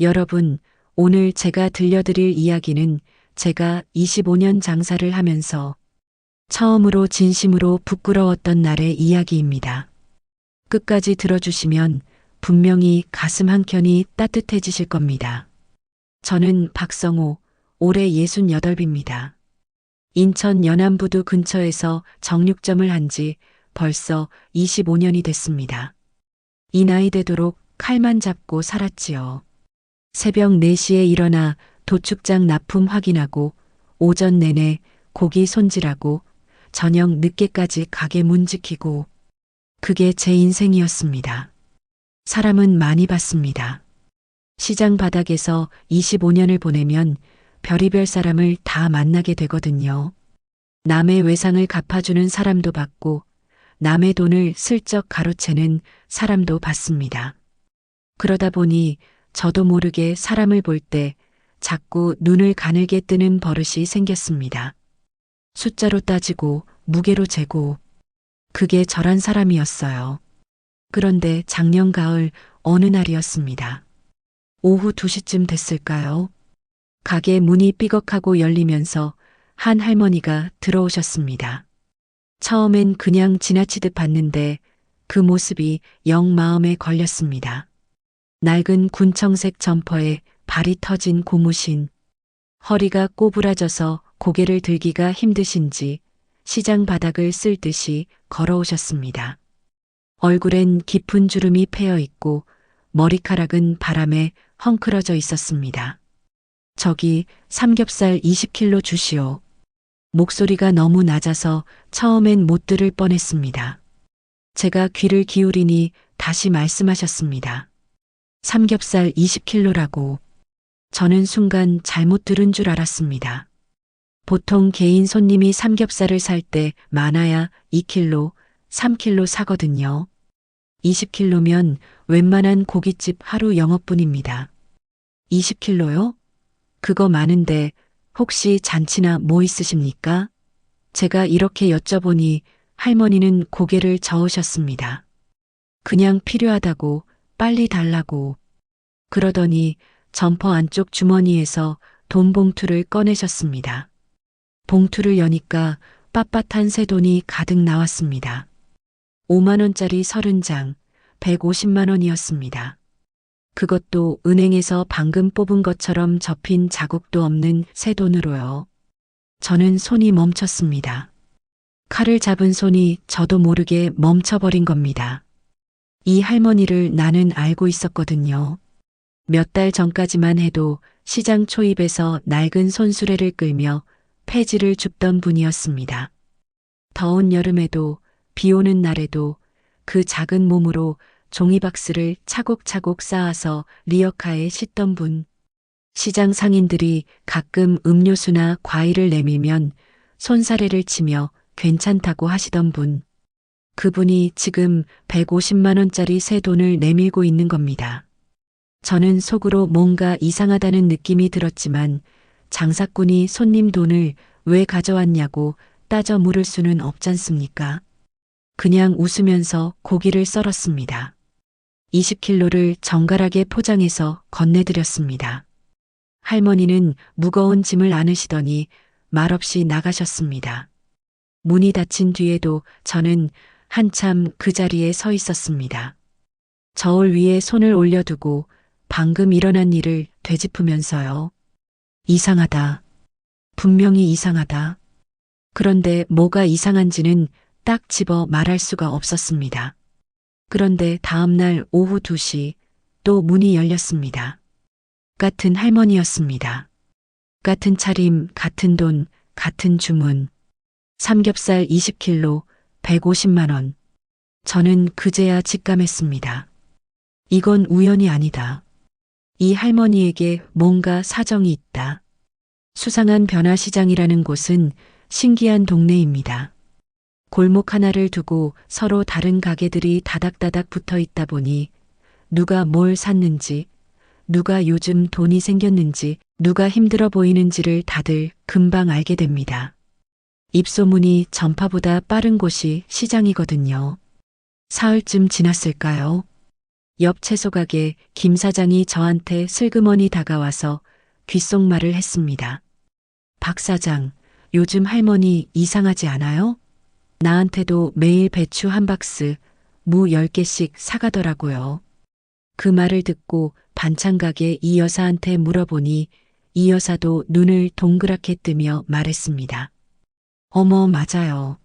여러분, 오늘 제가 들려드릴 이야기는 제가 25년 장사를 하면서 처음으로 진심으로 부끄러웠던 날의 이야기입니다. 끝까지 들어주시면 분명히 가슴 한켠이 따뜻해지실 겁니다. 저는 박성호, 올해 68입니다. 인천 연안부두 근처에서 정육점을 한 지 벌써 25년이 됐습니다. 이 나이 되도록 칼만 잡고 살았지요. 새벽 4시에 일어나 도축장 납품 확인하고 오전 내내 고기 손질하고 저녁 늦게까지 가게 문 지키고 그게 제 인생이었습니다. 사람은 많이 봤습니다. 시장 바닥에서 25년을 보내면 별의별 사람을 다 만나게 되거든요. 남의 외상을 갚아주는 사람도 봤고 남의 돈을 슬쩍 가로채는 사람도 봤습니다. 그러다 보니 저도 모르게 사람을 볼 때 자꾸 눈을 가늘게 뜨는 버릇이 생겼습니다. 숫자로 따지고 무게로 재고 그게 저란 사람이었어요. 그런데 작년 가을 어느 날이었습니다. 오후 2시쯤 됐을까요? 가게 문이 삐걱하고 열리면서 한 할머니가 들어오셨습니다. 처음엔 그냥 지나치듯 봤는데 그 모습이 영 마음에 걸렸습니다. 낡은 군청색 점퍼에 발이 터진 고무신, 허리가 꼬부라져서 고개를 들기가 힘드신지 시장 바닥을 쓸듯이 걸어오셨습니다. 얼굴엔 깊은 주름이 패여 있고 머리카락은 바람에 헝클어져 있었습니다. 저기 삼겹살 20kg 주시오. 목소리가 너무 낮아서 처음엔 못 들을 뻔했습니다. 제가 귀를 기울이니 다시 말씀하셨습니다. 삼겹살 20kg라고. 저는 순간 잘못 들은 줄 알았습니다. 보통 개인 손님이 삼겹살을 살 때 많아야 2kg, 3kg 사거든요. 20kg면 웬만한 고깃집 하루 영업분입니다. 20kg요? 그거 많은데 혹시 잔치나 뭐 있으십니까? 제가 이렇게 여쭤보니 할머니는 고개를 저으셨습니다. 그냥 필요하다고, 빨리 달라고. 그러더니 점퍼 안쪽 주머니에서 돈 봉투를 꺼내셨습니다. 봉투를 여니까 빳빳한 새 돈이 가득 나왔습니다. 5만원짜리 30장, 150만원이었습니다. 그것도 은행에서 방금 뽑은 것처럼 접힌 자국도 없는 새 돈으로요. 저는 손이 멈췄습니다. 칼을 잡은 손이 저도 모르게 멈춰버린 겁니다. 이 할머니를 나는 알고 있었거든요. 몇 달 전까지만 해도 시장 초입에서 낡은 손수레를 끌며 폐지를 줍던 분이었습니다. 더운 여름에도 비 오는 날에도 그 작은 몸으로 종이박스를 차곡차곡 쌓아서 리어카에 싣던 분. 시장 상인들이 가끔 음료수나 과일을 내밀면 손사래를 치며 괜찮다고 하시던 분. 그분이 지금 150만원짜리 새 돈을 내밀고 있는 겁니다. 저는 속으로 뭔가 이상하다는 느낌이 들었지만 장사꾼이 손님 돈을 왜 가져왔냐고 따져 물을 수는 없잖습니까? 그냥 웃으면서 고기를 썰었습니다. 20kg를 정갈하게 포장해서 건네드렸습니다. 할머니는 무거운 짐을 안으시더니 말없이 나가셨습니다. 문이 닫힌 뒤에도 저는 한참 그 자리에 서 있었습니다. 저울 위에 손을 올려두고 방금 일어난 일을 되짚으면서요. 이상하다. 분명히 이상하다. 그런데 뭐가 이상한지는 딱 집어 말할 수가 없었습니다. 그런데 다음날 오후 2시 또 문이 열렸습니다. 같은 할머니였습니다. 같은 차림, 같은 돈, 같은 주문. 삼겹살 20kg, 150만원. 저는 그제야 직감했습니다. 이건 우연이 아니다. 이 할머니에게 뭔가 사정이 있다. 수상한 변화시장이라는 곳은 신기한 동네입니다. 골목 하나를 두고 서로 다른 가게들이 다닥다닥 붙어 있다 보니 누가 뭘 샀는지, 누가 요즘 돈이 생겼는지, 누가 힘들어 보이는지를 다들 금방 알게 됩니다. 입소문이 전파보다 빠른 곳이 시장이거든요. 사흘쯤 지났을까요? 옆 채소가게 김 사장이 저한테 슬그머니 다가와서 귓속말을 했습니다. 박 사장, 요즘 할머니 이상하지 않아요? 나한테도 매일 배추 한 박스, 무 10개씩 사가더라고요. 그 말을 듣고 반찬 가게 이 여사한테 물어보니 이 여사도 눈을 동그랗게 뜨며 말했습니다. 어머, 맞아요.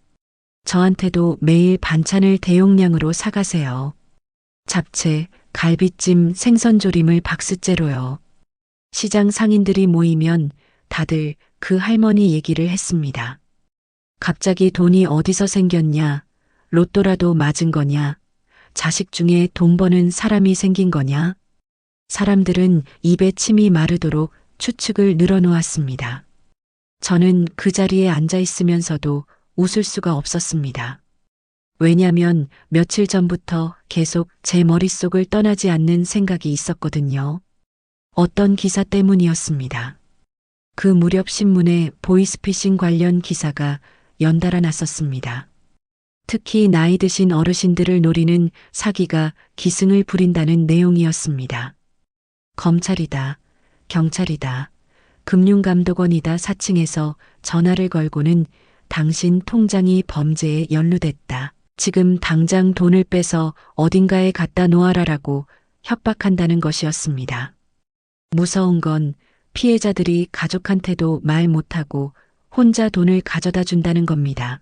저한테도 매일 반찬을 대용량으로 사가세요. 잡채, 갈비찜, 생선조림을 박스째로요. 시장 상인들이 모이면 다들 그 할머니 얘기를 했습니다. 갑자기 돈이 어디서 생겼냐? 로또라도 맞은 거냐? 자식 중에 돈 버는 사람이 생긴 거냐? 사람들은 입에 침이 마르도록 추측을 늘어놓았습니다. 저는 그 자리에 앉아 있으면서도 웃을 수가 없었습니다. 왜냐면 며칠 전부터 계속 제 머릿속을 떠나지 않는 생각이 있었거든요. 어떤 기사 때문이었습니다. 그 무렵 신문에 보이스피싱 관련 기사가 연달아 났었습니다. 특히 나이 드신 어르신들을 노리는 사기가 기승을 부린다는 내용이었습니다. 검찰이다, 경찰이다, 금융감독원이다 사칭해서 전화를 걸고는 당신 통장이 범죄에 연루됐다. 지금 당장 돈을 빼서 어딘가에 갖다 놓아라라고 협박한다는 것이었습니다. 무서운 건 피해자들이 가족한테도 말 못하고 혼자 돈을 가져다 준다는 겁니다.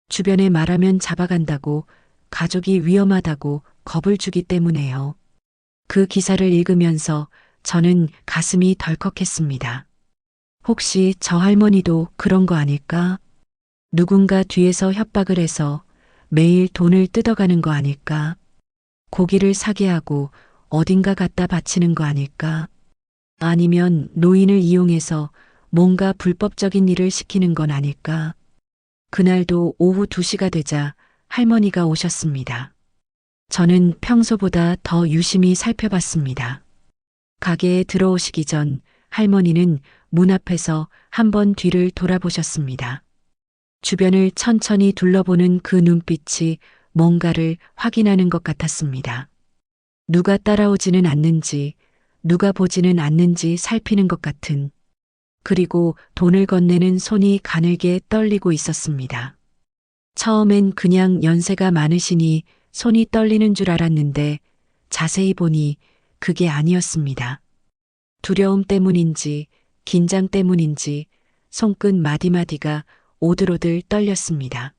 주변에 말하면 잡아간다고, 가족이 위험하다고 겁을 주기 때문에요. 그 기사를 읽으면서 저는 가슴이 덜컥했습니다. 혹시 저 할머니도 그런 거 아닐까? 누군가 뒤에서 협박을 해서 매일 돈을 뜯어가는 거 아닐까? 고기를 사게 하고 어딘가 갖다 바치는 거 아닐까? 아니면 노인을 이용해서 뭔가 불법적인 일을 시키는 건 아닐까? 그날도 오후 2시가 되자 할머니가 오셨습니다. 저는 평소보다 더 유심히 살펴봤습니다. 가게에 들어오시기 전 할머니는 문 앞에서 한번 뒤를 돌아보셨습니다. 주변을 천천히 둘러보는 그 눈빛이 뭔가를 확인하는 것 같았습니다. 누가 따라오지는 않는지, 누가 보지는 않는지 살피는 것 같은, 그리고 돈을 건네는 손이 가늘게 떨리고 있었습니다. 처음엔 그냥 연세가 많으시니 손이 떨리는 줄 알았는데 자세히 보니 그게 아니었습니다. 두려움 때문인지 긴장 때문인지 손끝 마디마디가 오들오들 떨렸습니다.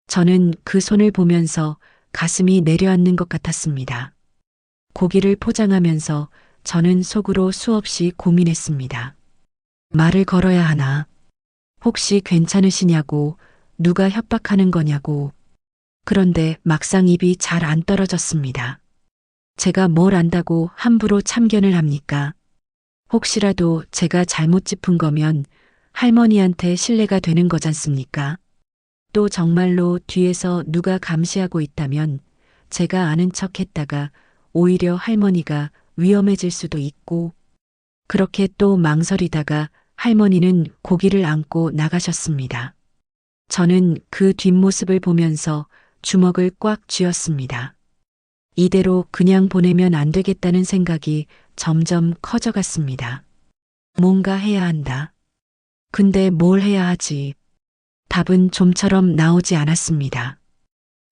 저는 그 손을 보면서 가슴이 내려앉는 것 같았습니다. 고기를 포장하면서 저는 속으로 수없이 고민했습니다. 말을 걸어야 하나? 혹시 괜찮으시냐고, 누가 협박하는 거냐고. 그런데 막상 입이 잘 안 떨어졌습니다. 제가 뭘 안다고 함부로 참견을 합니까? 혹시라도 제가 잘못 짚은 거면 할머니한테 신뢰가 되는 거잖습니까? 또 정말로 뒤에서 누가 감시하고 있다면 제가 아는 척 했다가 오히려 할머니가 위험해질 수도 있고, 그렇게 또 망설이다가 할머니는 고기를 안고 나가셨습니다. 저는 그 뒷모습을 보면서 주먹을 꽉 쥐었습니다. 이대로 그냥 보내면 안 되겠다는 생각이 점점 커져갔습니다. 뭔가 해야 한다. 근데 뭘 해야 하지? 답은 좀처럼 나오지 않았습니다.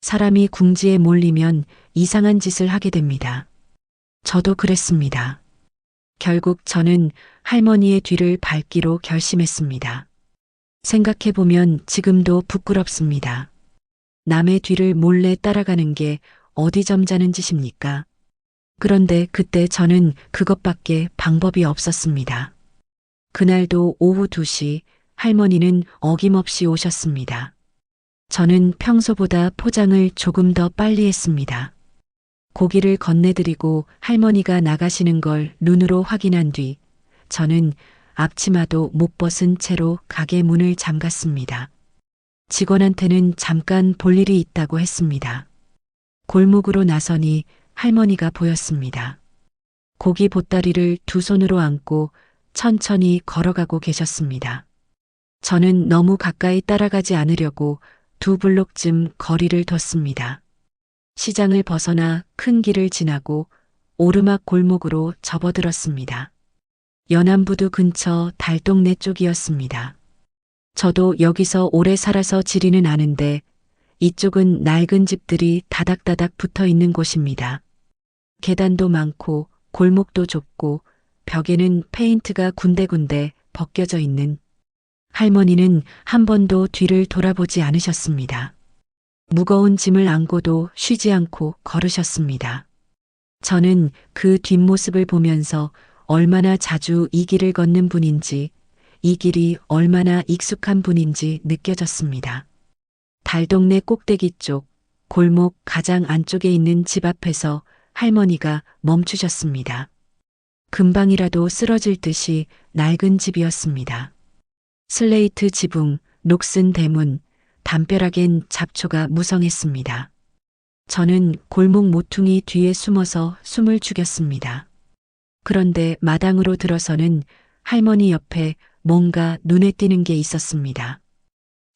사람이 궁지에 몰리면 이상한 짓을 하게 됩니다. 저도 그랬습니다. 결국 저는 할머니의 뒤를 밟기로 결심했습니다. 생각해보면 지금도 부끄럽습니다. 남의 뒤를 몰래 따라가는 게 어디 점잖은 짓입니까? 그런데 그때 저는 그것밖에 방법이 없었습니다. 그날도 오후 2시 할머니는 어김없이 오셨습니다. 저는 평소보다 포장을 조금 더 빨리 했습니다. 고기를 건네드리고 할머니가 나가시는 걸 눈으로 확인한 뒤 저는 앞치마도 못 벗은 채로 가게 문을 잠갔습니다. 직원한테는 잠깐 볼 일이 있다고 했습니다. 골목으로 나서니 할머니가 보였습니다. 고기 보따리를 두 손으로 안고 천천히 걸어가고 계셨습니다. 저는 너무 가까이 따라가지 않으려고 2블록쯤 거리를 뒀습니다. 시장을 벗어나 큰 길을 지나고 오르막 골목으로 접어들었습니다. 연안부두 근처 달동네 쪽이었습니다. 저도 여기서 오래 살아서 지리는 아는데 이쪽은 낡은 집들이 다닥다닥 붙어 있는 곳입니다. 계단도 많고 골목도 좁고 벽에는 페인트가 군데군데 벗겨져 있는. 할머니는 한 번도 뒤를 돌아보지 않으셨습니다. 무거운 짐을 안고도 쉬지 않고 걸으셨습니다. 저는 그 뒷모습을 보면서 얼마나 자주 이 길을 걷는 분인지, 이 길이 얼마나 익숙한 분인지 느껴졌습니다. 달동네 꼭대기 쪽, 골목 가장 안쪽에 있는 집 앞에서 할머니가 멈추셨습니다. 금방이라도 쓰러질 듯이 낡은 집이었습니다. 슬레이트 지붕, 녹슨 대문, 담벼락엔 잡초가 무성했습니다. 저는 골목 모퉁이 뒤에 숨어서 숨을 죽였습니다. 그런데 마당으로 들어서는 할머니 옆에 뭔가 눈에 띄는 게 있었습니다.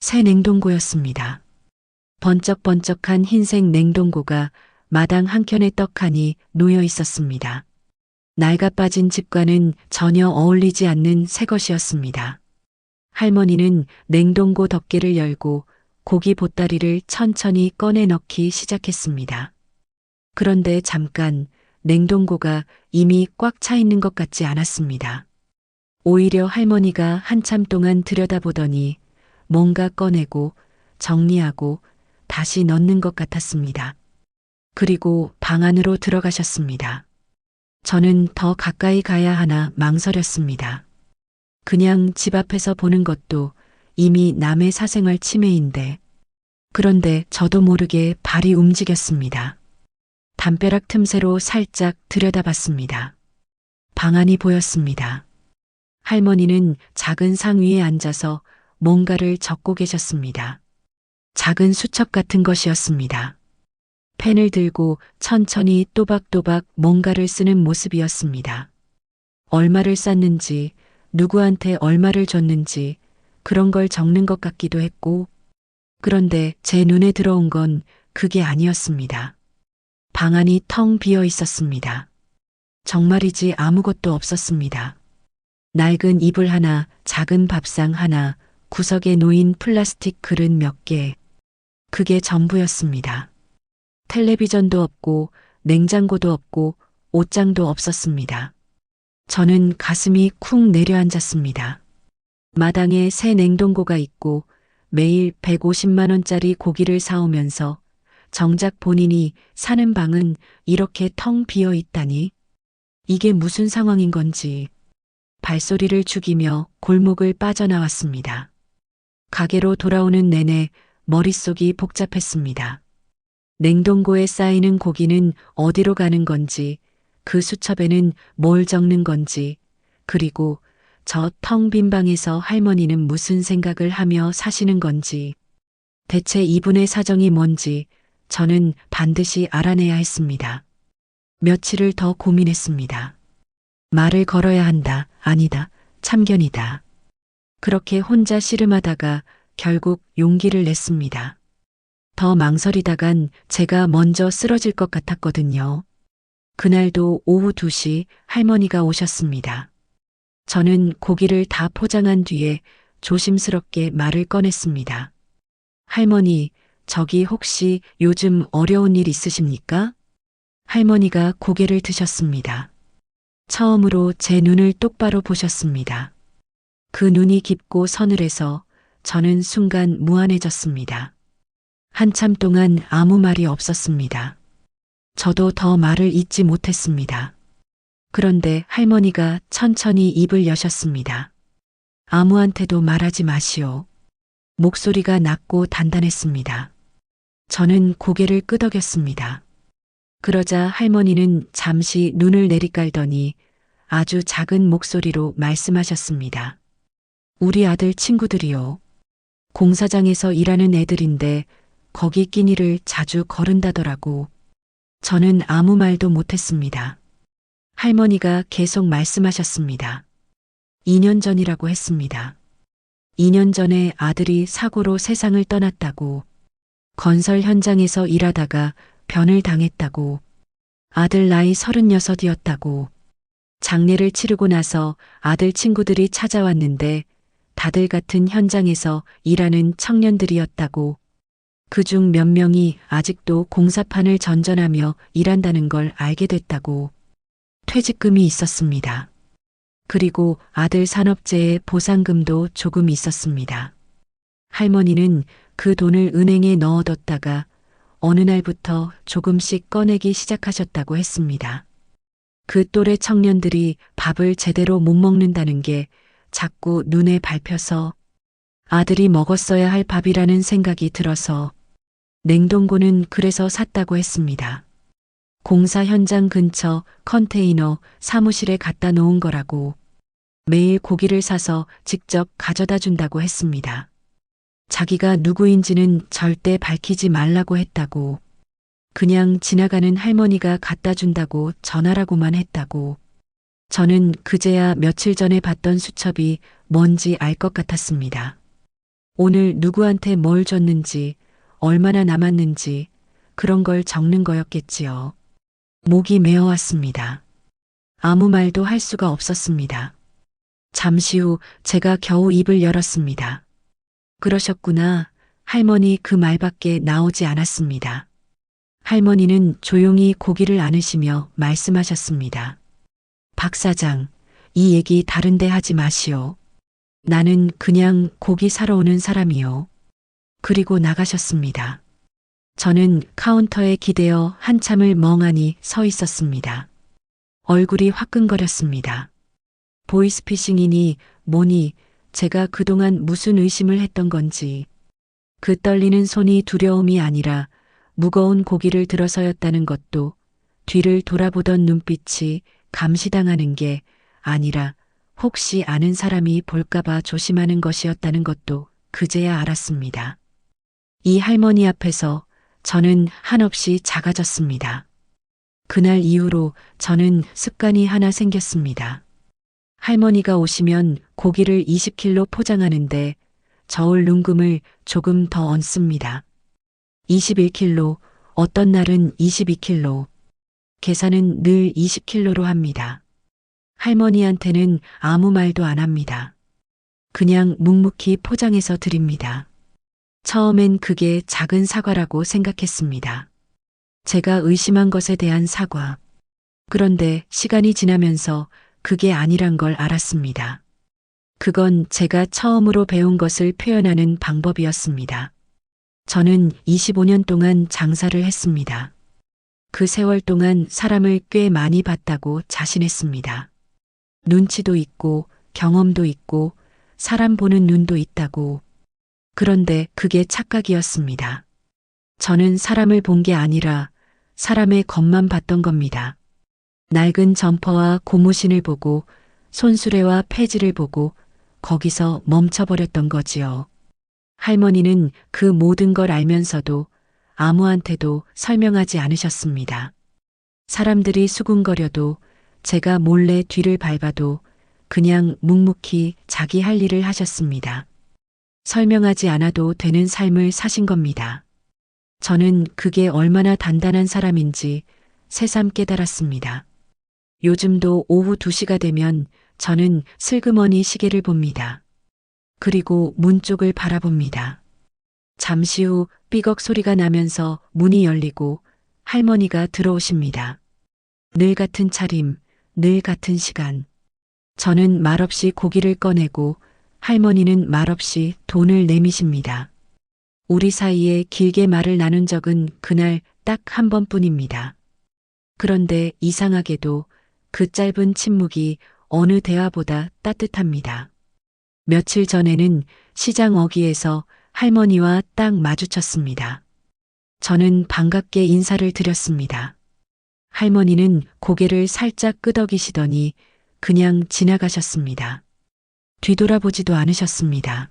새 냉동고였습니다. 번쩍번쩍한 흰색 냉동고가 마당 한켠에 떡하니 놓여 있었습니다. 낡아 빠진 집과는 전혀 어울리지 않는 새 것이었습니다. 할머니는 냉동고 덮개를 열고 고기 보따리를 천천히 꺼내 넣기 시작했습니다. 그런데 잠깐 냉동고가 이미 꽉 차 있는 것 같지 않았습니다. 오히려 할머니가 한참 동안 들여다보더니 뭔가 꺼내고 정리하고 다시 넣는 것 같았습니다. 그리고 방 안으로 들어가셨습니다. 저는 더 가까이 가야 하나 망설였습니다. 그냥 집 앞에서 보는 것도 이미 남의 사생활 침해인데. 그런데 저도 모르게 발이 움직였습니다. 담벼락 틈새로 살짝 들여다봤습니다. 방 안이 보였습니다. 할머니는 작은 상 위에 앉아서 뭔가를 적고 계셨습니다. 작은 수첩 같은 것이었습니다. 펜을 들고 천천히 또박또박 뭔가를 쓰는 모습이었습니다. 얼마를 쌌는지, 누구한테 얼마를 줬는지 그런 걸 적는 것 같기도 했고, 그런데 제 눈에 들어온 건 그게 아니었습니다. 방 안이 텅 비어 있었습니다. 정말이지 아무것도 없었습니다. 낡은 이불 하나, 작은 밥상 하나, 구석에 놓인 플라스틱 그릇 몇 개. 그게 전부였습니다. 텔레비전도 없고 냉장고도 없고 옷장도 없었습니다. 저는 가슴이 쿵 내려앉았습니다. 마당에 새 냉동고가 있고 매일 150만 원짜리 고기를 사오면서 정작 본인이 사는 방은 이렇게 텅 비어 있다니. 이게 무슨 상황인 건지. 발소리를 죽이며 골목을 빠져나왔습니다. 가게로 돌아오는 내내 머릿속이 복잡했습니다. 냉동고에 쌓이는 고기는 어디로 가는 건지, 그 수첩에는 뭘 적는 건지, 그리고 저 텅 빈 방에서 할머니는 무슨 생각을 하며 사시는 건지, 대체 이분의 사정이 뭔지 저는 반드시 알아내야 했습니다. 며칠을 더 고민했습니다. 말을 걸어야 한다, 아니다, 참견이다. 그렇게 혼자 씨름하다가 결국 용기를 냈습니다. 더 망설이다간 제가 먼저 쓰러질 것 같았거든요. 그날도 오후 2시 할머니가 오셨습니다. 저는 고기를 다 포장한 뒤에 조심스럽게 말을 꺼냈습니다. 할머니, 저기 혹시 요즘 어려운 일 있으십니까? 할머니가 고개를 드셨습니다. 처음으로 제 눈을 똑바로 보셨습니다. 그 눈이 깊고 서늘해서 저는 순간 무안해졌습니다. 한참 동안 아무 말이 없었습니다. 저도 더 말을 잇지 못했습니다. 그런데 할머니가 천천히 입을 여셨습니다. 아무한테도 말하지 마시오. 목소리가 낮고 단단했습니다. 저는 고개를 끄덕였습니다. 그러자 할머니는 잠시 눈을 내리깔더니 아주 작은 목소리로 말씀하셨습니다. 우리 아들 친구들이요. 공사장에서 일하는 애들인데 거기 끼니를 자주 거른다더라고. 저는 아무 말도 못했습니다. 할머니가 계속 말씀하셨습니다. 2년 전이라고 했습니다. 2년 전에 아들이 사고로 세상을 떠났다고. 건설 현장에서 일하다가 변을 당했다고. 아들 나이 36이었다고. 장례를 치르고 나서 아들 친구들이 찾아왔는데 다들 같은 현장에서 일하는 청년들이었다고. 그중 몇 명이 아직도 공사판을 전전하며 일한다는 걸 알게 됐다고. 퇴직금이 있었습니다. 그리고 아들 산업재해 보상금도 조금 있었습니다. 할머니는 그 돈을 은행에 넣어뒀다가 어느 날부터 조금씩 꺼내기 시작하셨다고 했습니다. 그 또래 청년들이 밥을 제대로 못 먹는다는 게 자꾸 눈에 밟혀서 아들이 먹었어야 할 밥이라는 생각이 들어서 냉동고는 그래서 샀다고 했습니다. 공사 현장 근처 컨테이너 사무실에 갖다 놓은 거라고. 매일 고기를 사서 직접 가져다 준다고 했습니다. 자기가 누구인지는 절대 밝히지 말라고 했다고. 그냥 지나가는 할머니가 갖다 준다고 전하라고만 했다고. 저는 그제야 며칠 전에 봤던 수첩이 뭔지 알 것 같았습니다. 오늘 누구한테 뭘 줬는지, 얼마나 남았는지 그런 걸 적는 거였겠지요. 목이 메어왔습니다. 아무 말도 할 수가 없었습니다. 잠시 후 제가 겨우 입을 열었습니다. 그러셨구나. 할머니 그 말밖에 나오지 않았습니다. 할머니는 조용히 고기를 안으시며 말씀하셨습니다. 박 사장, 이 얘기 다른데 하지 마시오. 나는 그냥 고기 사러 오는 사람이요. 그리고 나가셨습니다. 저는 카운터에 기대어 한참을 멍하니 서 있었습니다. 얼굴이 화끈거렸습니다. 보이스피싱이니 뭐니 제가 그동안 무슨 의심을 했던 건지. 그 떨리는 손이 두려움이 아니라 무거운 고기를 들어서였다는 것도, 뒤를 돌아보던 눈빛이 감시당하는 게 아니라 혹시 아는 사람이 볼까봐 조심하는 것이었다는 것도 그제야 알았습니다. 이 할머니 앞에서 저는 한없이 작아졌습니다. 그날 이후로 저는 습관이 하나 생겼습니다. 할머니가 오시면 고기를 20kg 포장하는데 저울 눈금을 조금 더 얹습니다. 21kg, 어떤 날은 22kg. 계산은 늘 20kg로 합니다. 할머니한테는 아무 말도 안 합니다. 그냥 묵묵히 포장해서 드립니다. 처음엔 그게 작은 사과라고 생각했습니다. 제가 의심한 것에 대한 사과. 그런데 시간이 지나면서 그게 아니란 걸 알았습니다. 그건 제가 처음으로 배운 것을 표현하는 방법이었습니다. 저는 25년 동안 장사를 했습니다. 그 세월 동안 사람을 꽤 많이 봤다고 자신했습니다. 눈치도 있고 경험도 있고 사람 보는 눈도 있다고. 그런데 그게 착각이었습니다. 저는 사람을 본 게 아니라 사람의 겉만 봤던 겁니다. 낡은 점퍼와 고무신을 보고 손수레와 폐지를 보고 거기서 멈춰버렸던 거지요. 할머니는 그 모든 걸 알면서도 아무한테도 설명하지 않으셨습니다. 사람들이 수군거려도 제가 몰래 뒤를 밟아도 그냥 묵묵히 자기 할 일을 하셨습니다. 설명하지 않아도 되는 삶을 사신 겁니다. 저는 그게 얼마나 단단한 사람인지 새삼 깨달았습니다. 요즘도 오후 2시가 되면 저는 슬그머니 시계를 봅니다. 그리고 문 쪽을 바라봅니다. 잠시 후 삐걱 소리가 나면서 문이 열리고 할머니가 들어오십니다. 늘 같은 차림, 늘 같은 시간. 저는 말없이 고기를 꺼내고 할머니는 말없이 돈을 내미십니다. 우리 사이에 길게 말을 나눈 적은 그날 딱 한 번뿐입니다. 그런데 이상하게도 그 짧은 침묵이 어느 대화보다 따뜻합니다. 며칠 전에는 시장 어귀에서 할머니와 딱 마주쳤습니다. 저는 반갑게 인사를 드렸습니다. 할머니는 고개를 살짝 끄덕이시더니 그냥 지나가셨습니다. 뒤돌아보지도 않으셨습니다.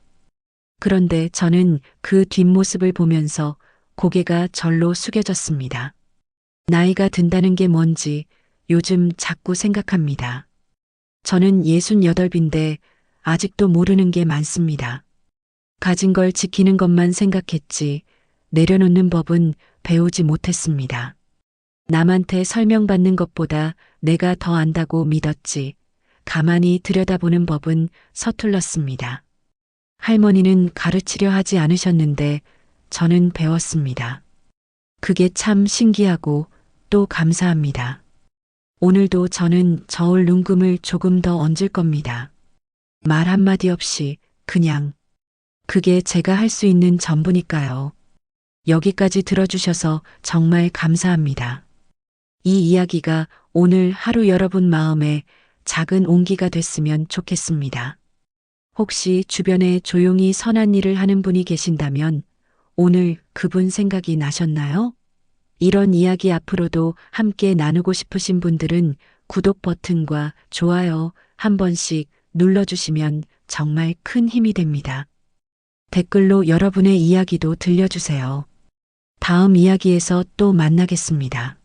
그런데 저는 그 뒷모습을 보면서 고개가 절로 숙여졌습니다. 나이가 든다는 게 뭔지 요즘 자꾸 생각합니다. 저는 68인데 아직도 모르는 게 많습니다. 가진 걸 지키는 것만 생각했지 내려놓는 법은 배우지 못했습니다. 남한테 설명받는 것보다 내가 더 안다고 믿었지. 가만히 들여다보는 법은 서툴렀습니다. 할머니는 가르치려 하지 않으셨는데 저는 배웠습니다. 그게 참 신기하고 또 감사합니다. 오늘도 저는 저울 눈금을 조금 더 얹을 겁니다. 말 한마디 없이 그냥. 그게 제가 할 수 있는 전부니까요. 여기까지 들어주셔서 정말 감사합니다. 이 이야기가 오늘 하루 여러분 마음에 작은 온기가 됐으면 좋겠습니다. 혹시 주변에 조용히 선한 일을 하는 분이 계신다면 오늘 그분 생각이 나셨나요? 이런 이야기 앞으로도 함께 나누고 싶으신 분들은 구독 버튼과 좋아요 한 번씩 눌러주시면 정말 큰 힘이 됩니다. 댓글로 여러분의 이야기도 들려주세요. 다음 이야기에서 또 만나겠습니다.